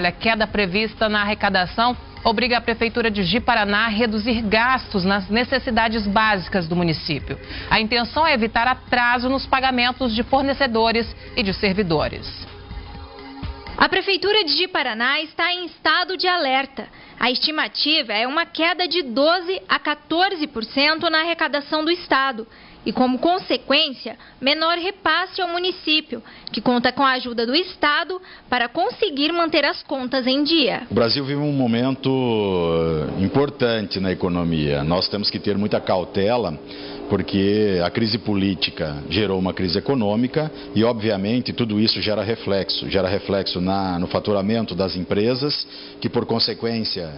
A queda prevista na arrecadação obriga a Prefeitura de Ji-Paraná a reduzir gastos nas necessidades básicas do município. A intenção é evitar atraso nos pagamentos de fornecedores e de servidores. A Prefeitura de Ji-Paraná está em estado de alerta. A estimativa é uma queda de 12% a 14% na arrecadação do estado. E, como consequência, menor repasse ao município, que conta com a ajuda do Estado para conseguir manter as contas em dia. O Brasil vive um momento importante na economia. Nós temos que ter muita cautela, porque a crise política gerou uma crise econômica e, obviamente, tudo isso gera reflexo no faturamento das empresas, que, por consequência,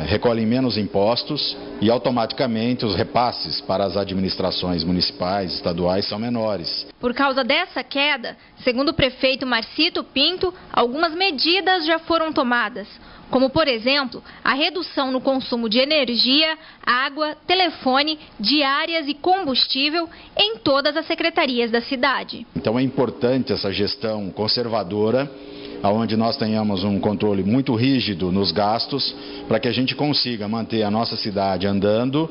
recolhem menos impostos e, automaticamente, os repasses para as administrações municipais, estaduais, são menores. Por causa dessa queda, segundo o prefeito Marcito Pinto, algumas medidas já foram tomadas, como, por exemplo, a redução no consumo de energia, água, telefone, diárias e combustível em todas as secretarias da cidade. Então é importante essa gestão conservadora, onde nós tenhamos um controle muito rígido nos gastos, para que a gente consiga manter a nossa cidade andando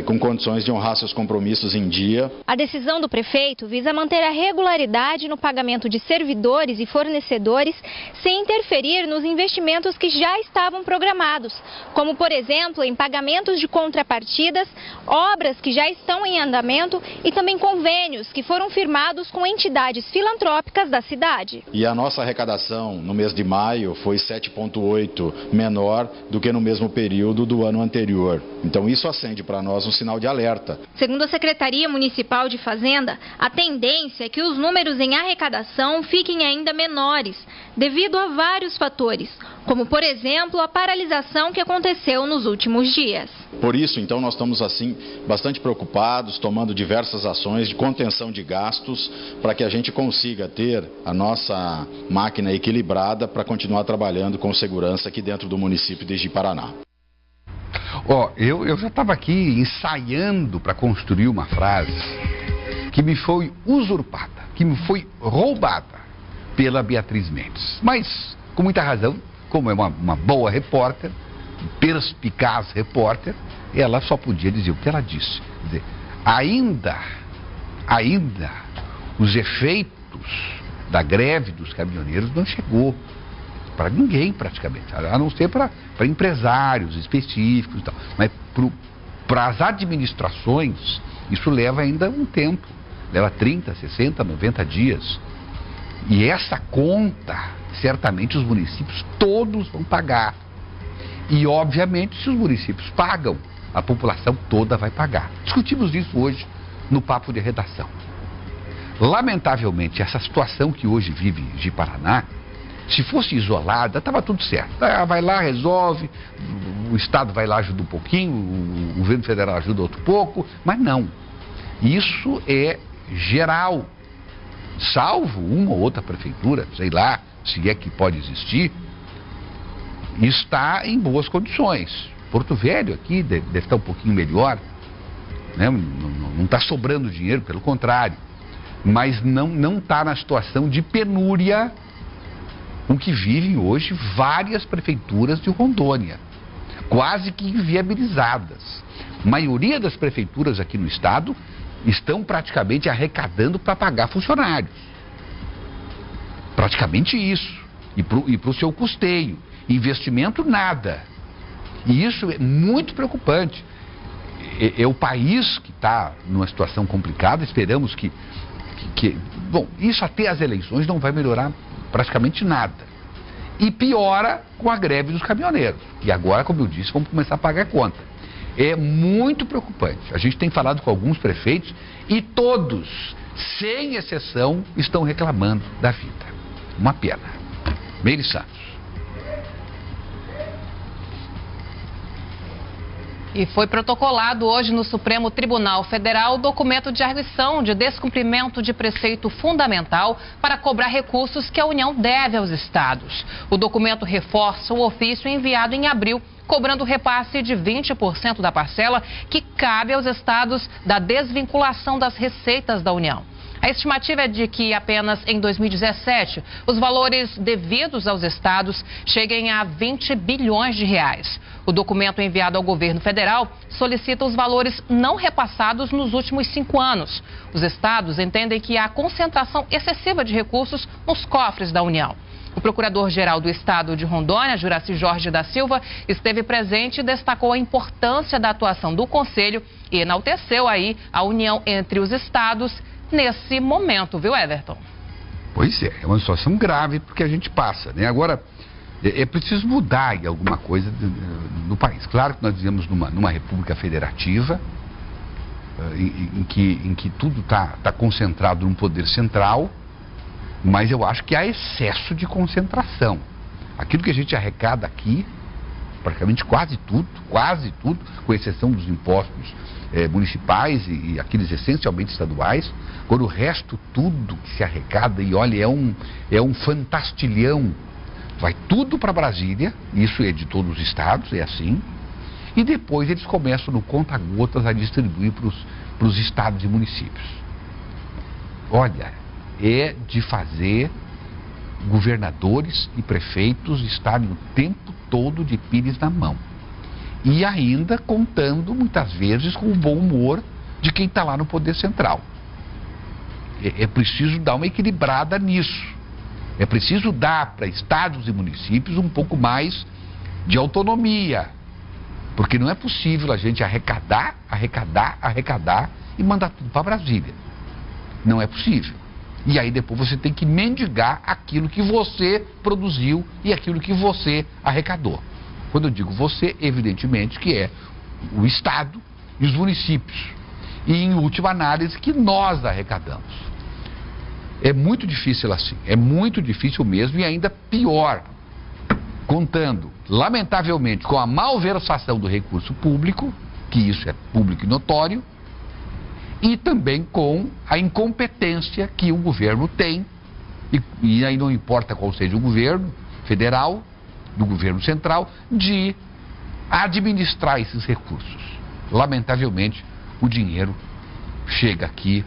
com condições de honrar seus compromissos em dia. A decisão do prefeito visa manter a regularidade no pagamento de servidores e fornecedores, sem interferir nos investimentos que já estavam programados, como, por exemplo, em pagamentos de contrapartidas, obras que já estão em andamento e também convênios que foram firmados com entidades filantrópicas da cidade. E a nossa arrecadação no mês de maio foi 7,8% menor do que no mesmo período do ano anterior. Então isso acende para nós um sinal de alerta. Segundo a Secretaria Municipal de Fazenda, a tendência é que os números em arrecadação fiquem ainda menores, devido a vários fatores, como, por exemplo, a paralisação que aconteceu nos últimos dias. Por isso, então, nós estamos assim bastante preocupados, tomando diversas ações de contenção de gastos, para que a gente consiga ter a nossa máquina equilibrada para continuar trabalhando com segurança aqui dentro do município de Ji-Paraná. Eu já estava aqui ensaiando para construir uma frase que me foi usurpada, que me foi roubada pela Beatriz Mendes. Mas, com muita razão, como é uma boa repórter, perspicaz repórter, ela só podia dizer o que ela disse. Quer dizer, ainda os efeitos da greve dos caminhoneiros não chegou para ninguém praticamente, a não ser para empresários específicos e tal. Mas para as administrações, isso leva ainda um tempo, leva 30, 60, 90 dias. E essa conta, certamente os municípios todos vão pagar. E, obviamente, se os municípios pagam, a população toda vai pagar. Discutimos isso hoje no Papo de Redação. Lamentavelmente, essa situação que hoje vive Ji-Paraná, se fosse isolada, estava tudo certo. Vai lá, resolve, o Estado vai lá, ajuda um pouquinho, o governo federal ajuda outro pouco, mas não. Isso é geral, salvo uma ou outra prefeitura, sei lá, se é que pode existir, está em boas condições. Porto Velho aqui deve estar um pouquinho melhor, né? Não está sobrando dinheiro, pelo contrário, mas não está na situação de penúria com que vivem hoje várias prefeituras de Rondônia, quase que inviabilizadas. A maioria das prefeituras aqui no estado estão praticamente arrecadando para pagar funcionários. Praticamente isso. E para o seu custeio. Investimento, nada. E isso é muito preocupante. É o país que está numa situação complicada. Esperamos que... Bom, isso até as eleições não vai melhorar praticamente nada. E piora com a greve dos caminhoneiros. E agora, como eu disse, vamos começar a pagar a conta. É muito preocupante. A gente tem falado com alguns prefeitos e todos, sem exceção, estão reclamando da vida. Uma pena. Meire Santos. E foi protocolado hoje no Supremo Tribunal Federal o documento de arguição de descumprimento de preceito fundamental para cobrar recursos que a União deve aos estados. O documento reforça o ofício enviado em abril, cobrando repasse de 20% da parcela que cabe aos estados da desvinculação das receitas da União. A estimativa é de que apenas em 2017 os valores devidos aos estados cheguem a 20 bilhões de reais. O documento enviado ao governo federal solicita os valores não repassados nos últimos 5 anos. Os estados entendem que há concentração excessiva de recursos nos cofres da União. O procurador-geral do estado de Rondônia, Juraci Jorge da Silva, esteve presente e destacou a importância da atuação do Conselho e enalteceu aí a união entre os estados nesse momento, viu, Everton? Pois é uma situação grave porque a gente passa, né? Agora, é preciso mudar alguma coisa no país. Claro que nós vivemos numa república federativa, em que tudo está concentrado num poder central, mas eu acho que há excesso de concentração. Aquilo que a gente arrecada aqui, praticamente quase tudo, com exceção dos impostos municipais e aqueles essencialmente estaduais, quando o resto tudo que se arrecada, e olha, é um fantastilhão, vai tudo para Brasília, isso é de todos os estados, é assim, e depois eles começam no conta-gotas a distribuir para os estados e municípios. Olha, é de fazer governadores e prefeitos estarem o tempo todo de pires na mão. E ainda contando, muitas vezes, com o bom humor de quem está lá no poder central. É preciso dar uma equilibrada nisso. É preciso dar para estados e municípios um pouco mais de autonomia. Porque não é possível a gente arrecadar e mandar tudo para Brasília. Não é possível. E aí depois você tem que mendigar aquilo que você produziu e aquilo que você arrecadou. Quando eu digo você, evidentemente que é o Estado e os municípios. E em última análise que nós arrecadamos. É muito difícil assim, é muito difícil mesmo e ainda pior, contando, lamentavelmente, com a malversação do recurso público, que isso é público e notório, e também com a incompetência que o governo tem, e aí não importa qual seja o governo federal, do governo central, de administrar esses recursos. Lamentavelmente, o dinheiro chega aqui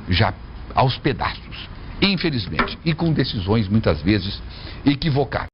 já aos pedaços, infelizmente, e com decisões muitas vezes equivocadas.